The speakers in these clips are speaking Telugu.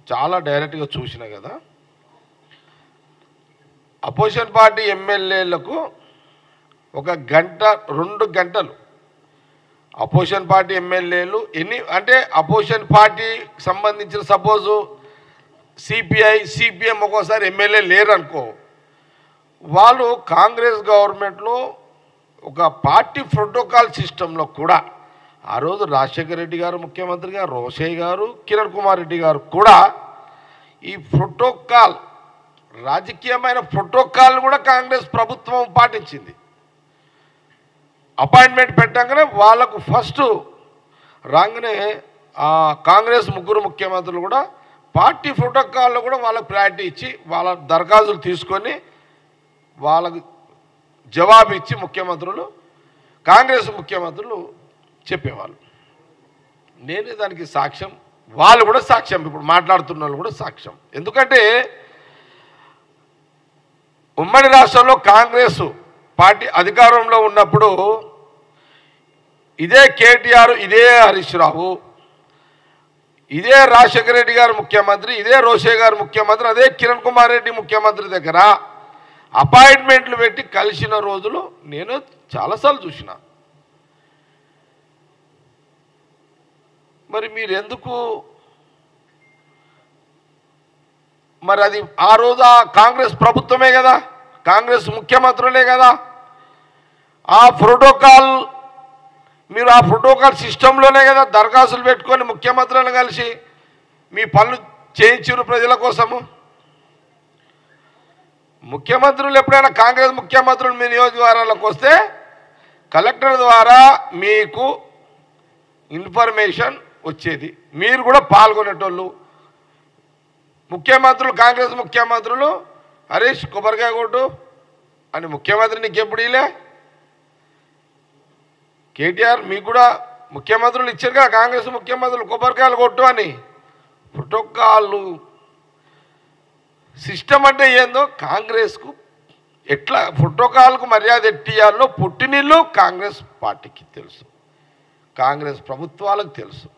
చాలా డైరెక్ట్గా చూసిన కదా. అపోజిషన్ పార్టీ ఎమ్మెల్యేలకు ఒక గంట 2 గంటలు అపోజిషన్ పార్టీ ఎమ్మెల్యేలు ఎన్ని అంటే అపోజిషన్ పార్టీకి సంబంధించిన సపోజు సిపిఎం ఒక్కోసారి ఎమ్మెల్యే లేరనుకో, వాళ్ళు కాంగ్రెస్ గవర్నమెంట్లో ఒక పార్టీ ప్రోటోకాల్ సిస్టంలో కూడా ఆ రోజు రాజశేఖర రెడ్డి గారు ముఖ్యమంత్రిగా, రోషయ్య గారు, కిరణ్ కుమార్ రెడ్డి గారు కూడా ఈ ప్రోటోకాల్ రాజకీయమైన ప్రోటోకాల్ కూడా కాంగ్రెస్ ప్రభుత్వం పాటించింది. అపాయింట్మెంట్ పెట్టగానే వాళ్ళకు ఫస్ట్ రాగానే కాంగ్రెస్ ముగ్గురు ముఖ్యమంత్రులు కూడా పార్టీ ప్రోటోకాల్లో కూడా వాళ్ళకు ప్రయారిటీ ఇచ్చి వాళ్ళ దరఖాస్తులు తీసుకొని వాళ్ళకు జవాబు ఇచ్చి ముఖ్యమంత్రులు కాంగ్రెస్ ముఖ్యమంత్రులు చెప్పేవాళ్ళు. నేనే దానికి సాక్ష్యం, వాళ్ళు కూడా సాక్ష్యం, ఇప్పుడు మాట్లాడుతున్న వాళ్ళు కూడా సాక్ష్యం. ఎందుకంటే ఉమ్మడి రాష్ట్రంలో కాంగ్రెస్ పార్టీ అధికారంలో ఉన్నప్పుడు ఇదే కేటీఆర్, ఇదే హరీష్ రావు, ఇదే రాజశేఖర రెడ్డి గారు ముఖ్యమంత్రి, ఇదే రోషయ్య గారు ముఖ్యమంత్రి, అదే కిరణ్ కుమార్ రెడ్డి ముఖ్యమంత్రి దగ్గర అపాయింట్మెంట్లు పెట్టి కలిసిన రోజులు నేను చాలాసార్లు చూసిన. మరి మీరు ఎందుకు మరి అది ఆ రోజు కాంగ్రెస్ ప్రభుత్వమే కదా, కాంగ్రెస్ ముఖ్యమంత్రులే కదా ఆ ప్రోటోకాల్, మీరు ఆ ప్రోటోకాల్ సిస్టంలోనే కదా దరఖాస్తులు పెట్టుకొని ముఖ్యమంత్రులను కలిసి మీ పనులు చేయించారు ప్రజల కోసము. ముఖ్యమంత్రులు ఎప్పుడైనా కాంగ్రెస్ ముఖ్యమంత్రులు మీ నియోజకవర్గాలకు వస్తే కలెక్టర్ ద్వారా మీకు ఇన్ఫర్మేషన్ వచ్చేది, మీరు కూడా పాల్గొనేటోళ్ళు. ముఖ్యమంత్రులు కాంగ్రెస్ ముఖ్యమంత్రులు హరీష్ కొబ్బరికాయ కొట్టు అని ముఖ్యమంత్రి నీకు ఎప్పుడు ఇలే? కేటీఆర్ మీకు కూడా ముఖ్యమంత్రులు ఇచ్చారు కదా, కాంగ్రెస్ ముఖ్యమంత్రులు కొబ్బరికాయలు కొట్టు అని. ప్రోటోకాల్ సిస్టమ్ అంటే ఏందో కాంగ్రెస్కు ఎట్లా ప్రోటోకాల్కు మర్యాద ఎట్టియాలో పుట్టినిల్లు కాంగ్రెస్ పార్టీకి తెలుసు, కాంగ్రెస్ ప్రభుత్వాలకు తెలుసు.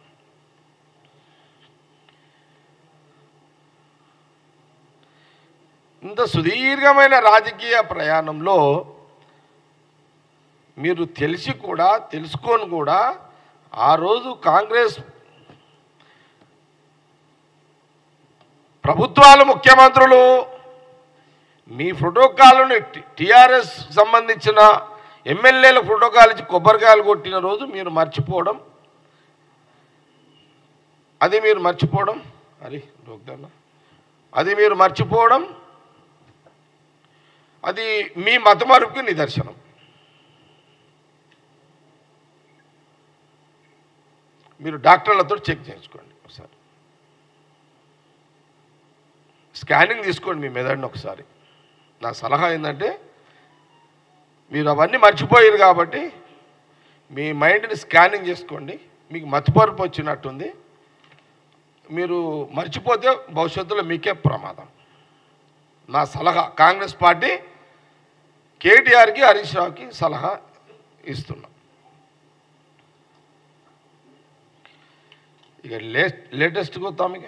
ఇంత సుదీర్ఘమైన రాజకీయ ప్రయాణంలో మీరు తెలిసి కూడా తెలుసుకొని కూడా ఆ రోజు కాంగ్రెస్ ప్రభుత్వాలు ముఖ్యమంత్రులు మీ ప్రోటోకాల్ను టీఆర్ఎస్ సంబంధించిన ఎమ్మెల్యేల ప్రోటోకాల్ ఇచ్చి కొబ్బరికాయలు కొట్టిన రోజు మీరు మర్చిపోవడం, అది మీరు మర్చిపోవడం అది మీ మతమరుపుకి నిదర్శనం. మీరు డాక్టర్లతో చెక్ చేయించుకోండి, ఒకసారి స్కానింగ్ తీసుకోండి మీ మెదడుని ఒకసారి. నా సలహా ఏంటంటే మీరు అవన్నీ మర్చిపోయారు కాబట్టి మీ మైండ్ని స్కానింగ్ చేసుకోండి. మీకు మతిమరుపు వచ్చినట్టుంది, మీరు మర్చిపోతే భవిష్యత్తులో మీకే ప్రమాదం. నా సలహా కాంగ్రెస్ పార్టీ కేటీఆర్కి హరీష్ రావుకి సలహా ఇస్తున్నాం. ఇక లేటెస్ట్గా వస్తాం. ఇక